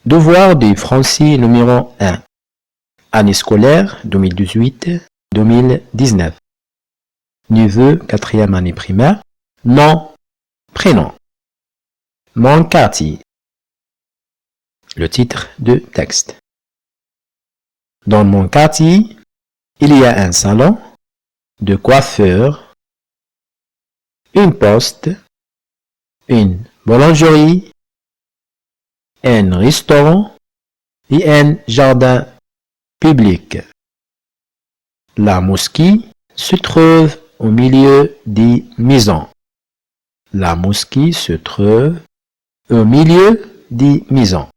Devoir de Francie numéro 1. Année scolaire 2018-2019. Niveau 4e année primaire. Nom, prénom. Mon quartier. Le titre de texte. Dans mon quartier, il y a un salon de coiffeur, une poste, une boulangerie, un restaurant et un jardin public. La mosquée se trouve au milieu des maisons. La mosquée se trouve au milieu des maisons.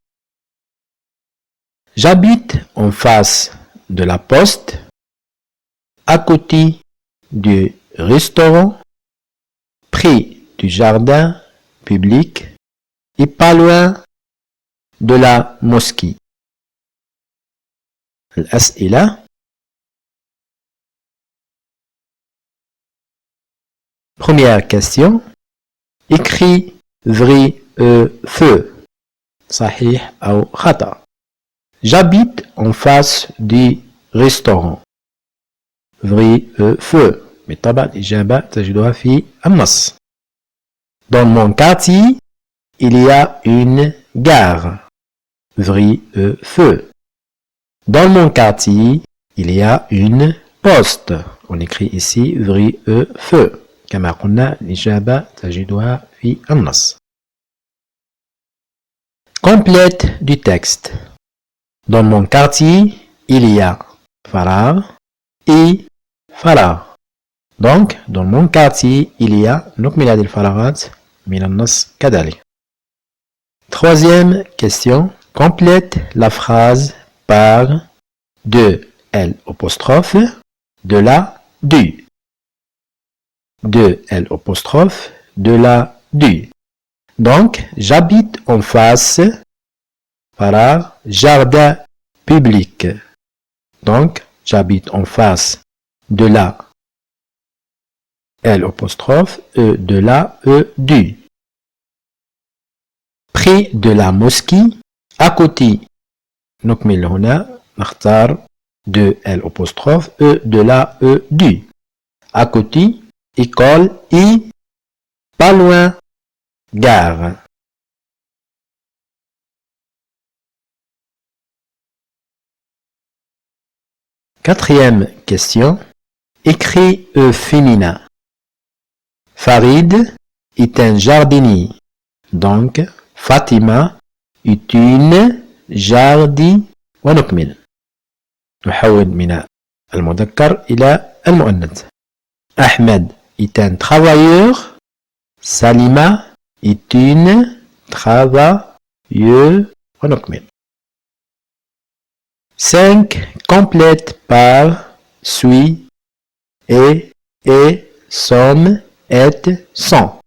J'habite en face de la poste, à côté du restaurant, près du jardin public et pas loin de la mosquée. الأسئلة. Première question. Écris vrai ou faux. صحيح أو خطأ. J'habite en face du restaurant. Vrai ou faux. بالطبع الإجابة تجدها في النص. Dans mon quartier, il y a une gare. Vrai ou faux. Dans mon quartier, il y a une poste. On écrit ici vrai ou faux. كما قلنا الإجابة تجدها في النص. Complète du texte. Dans mon quartier, il y a فراغ et فراغ. Donc, dans mon quartier, il y a نكمل هذه الفراغات من النص كذلك. Troisième question. Complète la phrase par de L apostrophe de la du. De L apostrophe de la du. Donc, j'habite en face par jardin public. Donc, j'habite en face de la L apostrophe E de la E du. Près de la mosquée, à côté. نكمل هنا نختار de L apostrophe E de la E du. À côté, école et pas loin, gare. Quatrième question. Écris au féminin. Farid est un jardinier. Donc, Fatima est une jardinière. ونكمل. نحول من المذكر إلى المؤنث. Ahmed est un travailleur. Salima est une travailleuse. ونكمل. 5. Complète par suis, est, sommes, est, sont.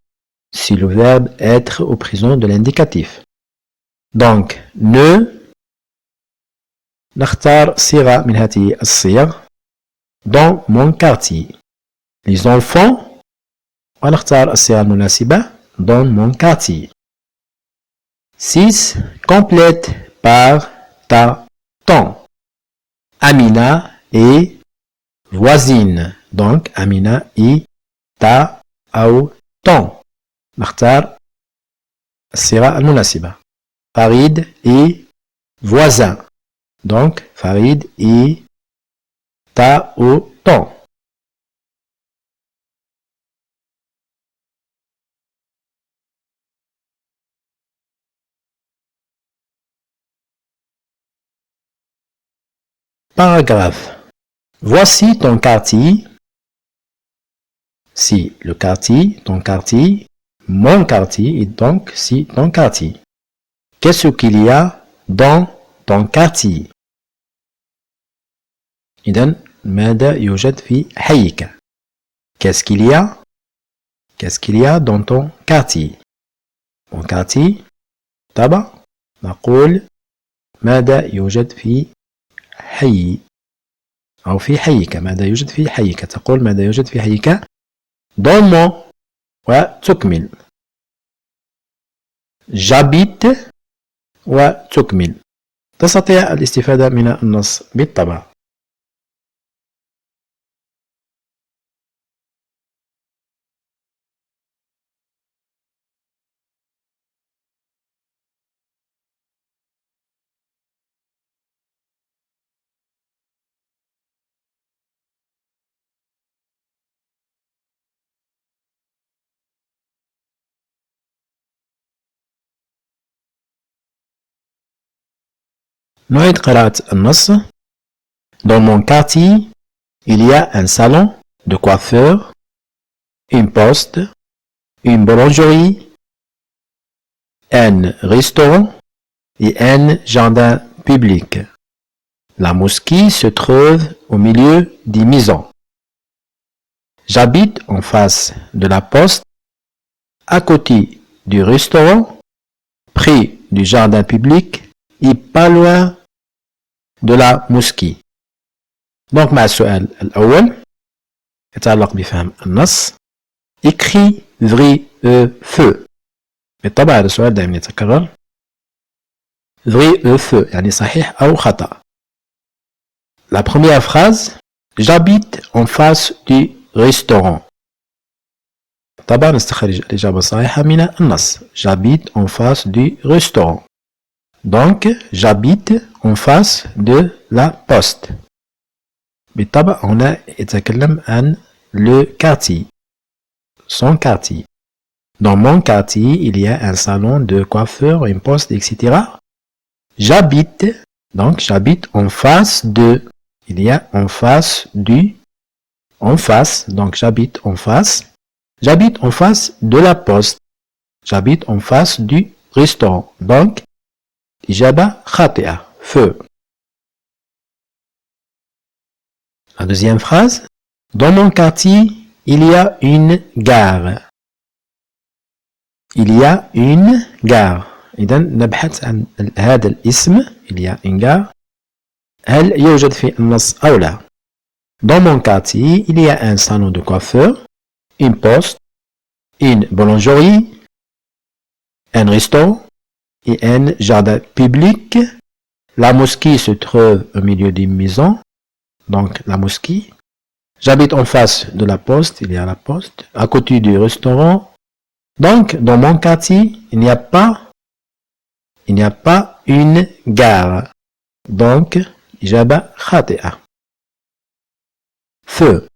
Si le verbe être au présent de l'indicatif. Donc, ne. نختار صيغة من هذه الصيغ. Dans mon quartier. Les enfants. ونختار الصيغة المناسبة. Dans mon quartier. 6. Complète par ta, ton. Amina est voisine. Donc, Amina est ta أو ton. نختار الصيغة المناسبة. Farid est voisin. Donc, Farid est ta ou ton. Paragraphe. Voici ton quartier. Si le quartier, ton quartier, mon quartier, et donc si ton quartier. Qu'est-ce qu'il y a dans ton quartier? إذن ماذا يوجد في حيك؟ Qu'est-ce qu'il y a? Qu'est-ce qu'il y a dans ton quartier? Mon quartier. طبعا نقول ماذا يوجد في حي أو في حيك. ماذا يوجد في حيك؟ تقول ماذا يوجد في حيك dans mon وتكمل. J'habite وتكمل. تستطيع الاستفادة من النص بالطبع. نعيد قراءة النص. Dans mon quartier, il y a un salon de coiffeur, une poste, une boulangerie, un restaurant et un jardin public. La mosquée se trouve au milieu des maisons. J'habite en face de la poste, à côté du restaurant, près du jardin public et pas loin de la mosquée. Donc مع السؤال الأول يتعلق بفهم النص. écrit vrai feu. بالطبع هذا السؤال دائما يتكرر. vrai feu يعني صحيح أو خطأ. La première phrase, j'habite en face du restaurant. طبعا نستخرج الإجابة الصحيحة من النص. J'habite en face du restaurant. Donc, j'habite en face de la poste. بالطبع هنا يتكلم عن le quartier. Son quartier. Dans mon quartier, il y a un salon de coiffeur, une poste, etc. J'habite, donc j'habite en face de, il y a en face du, en face, donc j'habite en face de la poste. J'habite en face du restaurant. Donc, إجابة خاطئة. Feu. La deuxième phrase. Dans mon quartier, il y a une gare. Il y a une gare. إذا نبحث عن هذا الاسم. Il y a une gare. هل يوجد في النص أو لا؟ Dans mon quartier, il y a un salon de coiffeur, une poste, une boulangerie, un restaurant et un jardin public. La mosquée se trouve au milieu des maisons. Donc la mosquée. J'habite en face de la poste. Il y a la poste. À côté du restaurant. Donc dans mon quartier, il n'y a pas une gare. Donc إجابة خاطئة. Feu.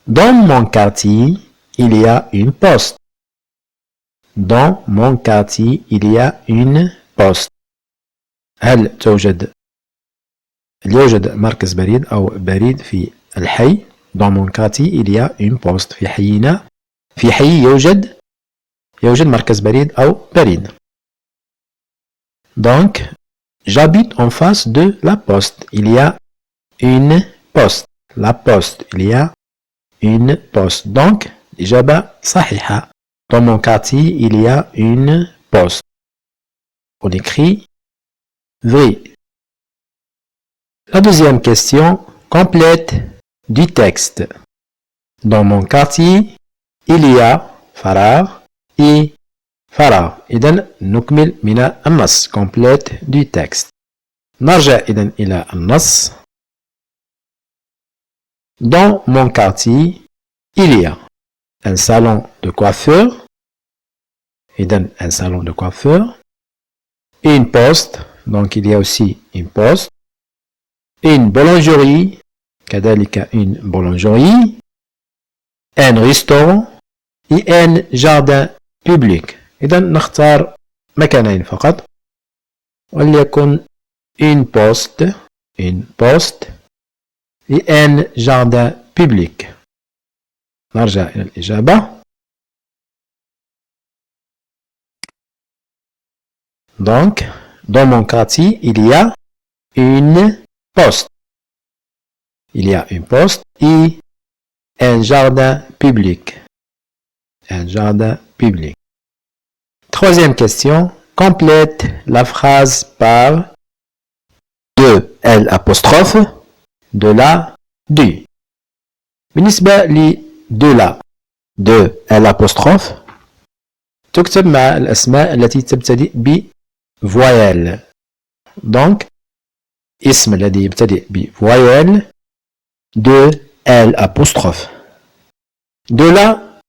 Dans mon quartier, il y a une poste. Dans mon quartier, il y a une poste. هل يوجد مركز بريد أو بريد في الحي؟ Dans mon quartier, il y a une poste. في حي يوجد مركز بريد أو بريد. Donc, j'habite en face de la poste. Il y a une poste. La poste, il y a une poste. Donc, إجابة صحيحة. Dans mon quartier, il y a une poste. On écrit vrai. La deuxième question complète du texte. Dans mon quartier, il y a فراغ et فراغ. إذن نكمل من النص. complète du texte. نرجع إذن إلى النص. Dans mon quartier, il y a un salon de coiffeur. إذن un salon de coiffeur. Une poste. Donc il y a aussi une poste. Une boulangerie. كذلك une boulangerie. Un restaurant. Et un jardin public. إذا نختار مكانين فقط. وليكن une poste et un jardin public. نرجع إلى الإجابة. Donc, dans mon quartier, il y a une poste. Il y a une poste et un jardin public. Un jardin public. Troisième question. Complète la phrase par de L apostrophe, de la, du. بالنسبة لدو لا de L apostrophe تكتب مع الأسماء التي تبتدئ ب voyelle. Donc, اسم الذي يبتدئ بvoyelle de L apostrophe. De là,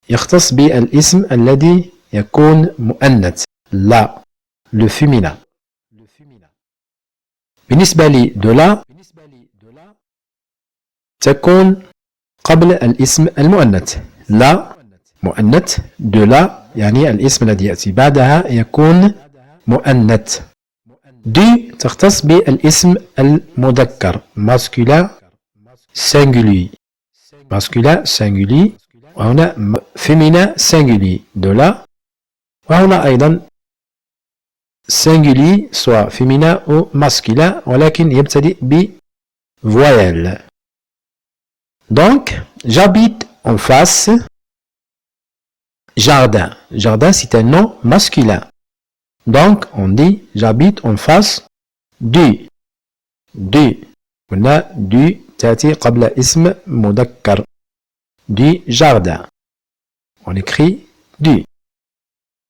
يختص بالاسم الذي يكون مؤنث لا le féminin. بالنسبة لي de là تكون قبل الاسم المؤنث لا مؤنث de là يعني الاسم الذي يأتي بعدها يكون مؤنث. دي تختص بالاسم المذكر masculin singulier masculin singulier وهنا féminin singulier de là وهنا أيضا singulier soit féminin ou masculin ولكن يبتدئ ب voyelle. Donc j'habite en face jardin. Jardin c'est un nom masculin. Donc on dit j'habite en face du. هنا du تأتي قبل اسم مذكر du jardin. On écrit du.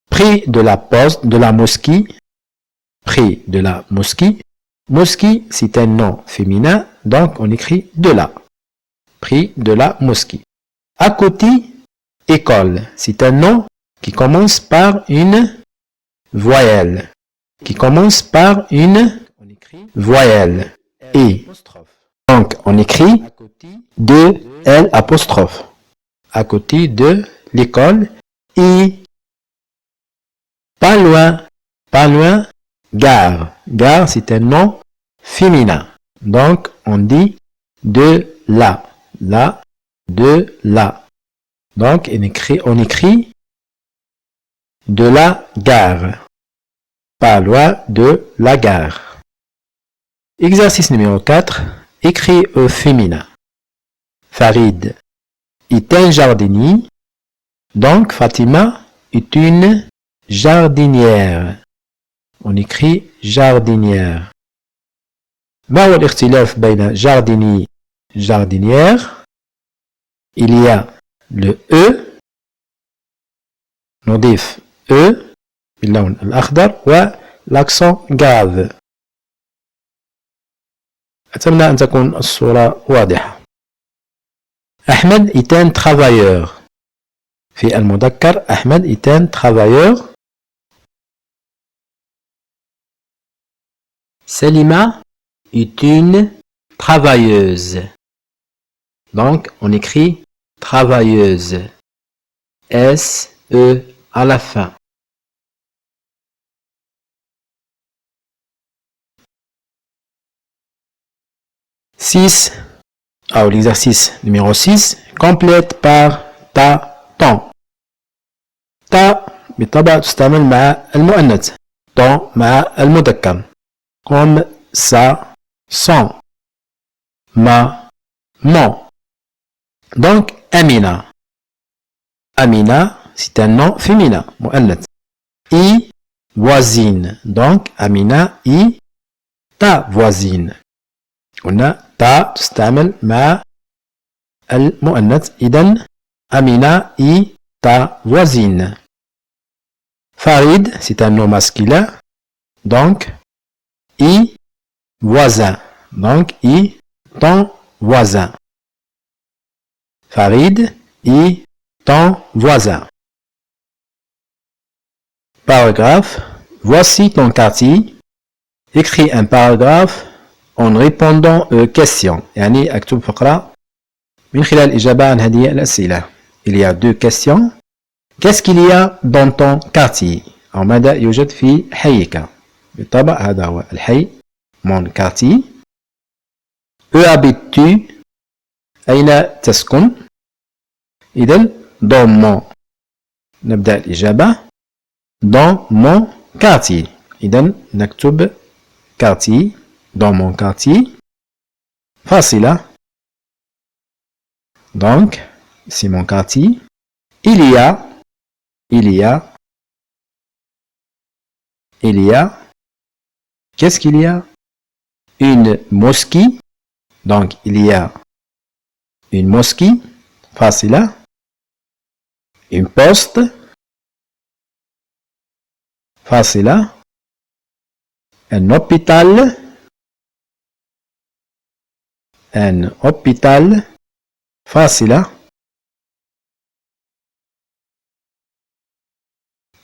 Près de la poste, de la mosquée. Près de la mosquée. Mosquée, c'est un nom féminin, donc on écrit de là. Près de la mosquée. À côté, école. C'est un nom qui commence par une voyelle. Qui commence par une voyelle. Et. Donc, on écrit de L apostrophe. À côté de l'école. Et. Pas loin, gare. Gare, c'est un nom féminin. Donc, on dit de là. Là, de là. Donc, on écrit de la gare. Pas loin de la gare. Exercice numéro 4. Écrit au féminin. Farid est un jardinier. Donc, Fatima est une jardinière. On écrit jardinière. ما هو الاختلاف بين jardinier jardinière? Il y a le E نضيف E باللون الأخضر والأكسون grave. أتمنى أن تكون الصورة واضحة. أحمد est un travailleur. في المذكر أحمد est un travailleur. Selima est une travailleuse. Donc, on écrit travailleuse. S-E à la fin. L'exercice numéro 6, complète par ta, ton. Ta, بالطبع تستعمل مع المؤنث. ton مع المذكر. Comme ça, son, ma, mon. Donc, Amina. Amina, c'est un nom féminin, مؤنث. I, voisine. Donc, Amina, I, ta voisine. قلنا تا تستعمل مع المؤنث. إذن Amina, I, ta voisine. Farid, c'est un nom masculin. Donc, I, voisin. Donc, I, ton voisin. Farid, I, ton voisin. Paragraphe. Voici ton quartier. Écris un paragraphe en répondant aux questions. يعني أكتب فقرة من خلال الإجابة عن هذه الأسئلة. Il y a deux questions. Qu'est-ce qu'il y a dans ton quartier? أو ماذا يوجد في حيك؟ بالطبع هذا هو الحي. Mon quartier. Où habites-tu? أين تسكن؟ إذن dans mon. نبدأ الإجابة. Dans mon quartier. إذن نكتب quartier. Dans mon quartier. فاصلة. Donc, c'est mon quartier. Il y a. Qu'est-ce qu'il y a? Une mosquée. Donc, il y a une mosquée. Facile. Une poste. Facile. un hôpital. Un hôpital. فاصلة.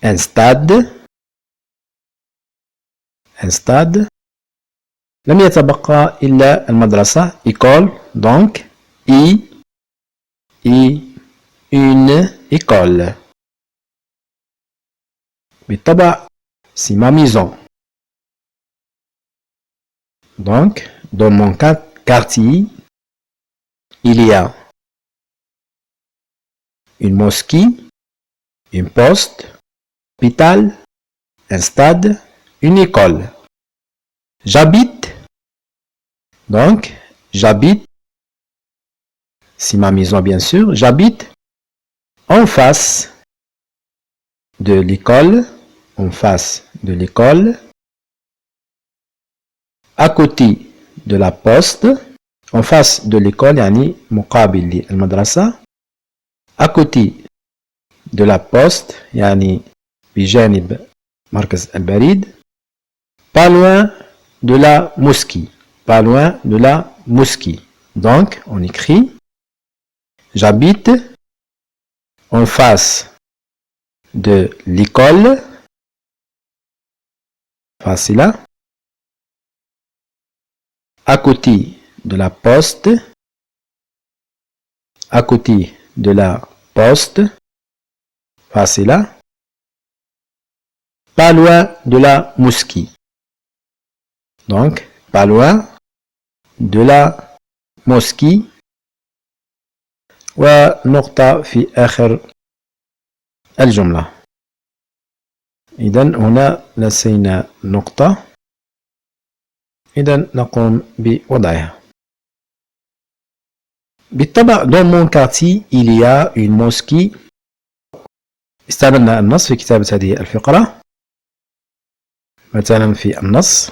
Un stade. Un stade. لم يتبقى إلا المدرسة. École. Donc, une école. بالطبع, c'est ma maison. Donc, dans mon quartier, il y a une mosquée, une poste, un hôpital, un stade, une école. J'habite. Donc, j'habite, c'est ma maison bien sûr, j'habite en face de l'école, en face de l'école, à côté de la poste, en face de l'école, يعني مقابل للمدرسة, à côté de la poste, يعني بجانب مركز البريد, pas loin de la mosquée, pas loin de la mosquée. Donc, on écrit, j'habite en face de l'école, facile, à côté de la poste, à côté de la poste, facile, pas loin de la mosquée. Donc, pas loin de la mosquée. ونقطة في آخر الجملة. إذن هنا لدينا نقطة. إذن نقوم بوضعها. بالطبع dans mon quartier il y a une mosquée. استعملنا النص في كتابة هذه الفقرة. مثلا في النص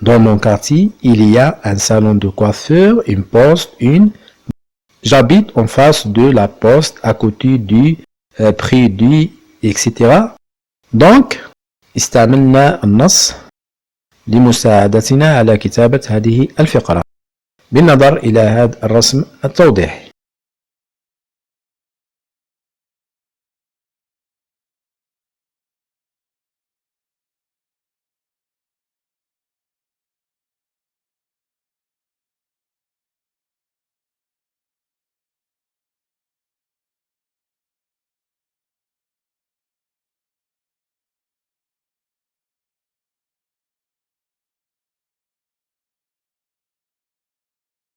dans mon quartier il y a un salon de coiffeur, une poste, une. J'habite en face de la poste, à côté du, près du, etc. Donc, استعملنا النص لمساعدتنا على كتابة هذه الفقرة بالنظر إلى هذا الرسم التوضيحي.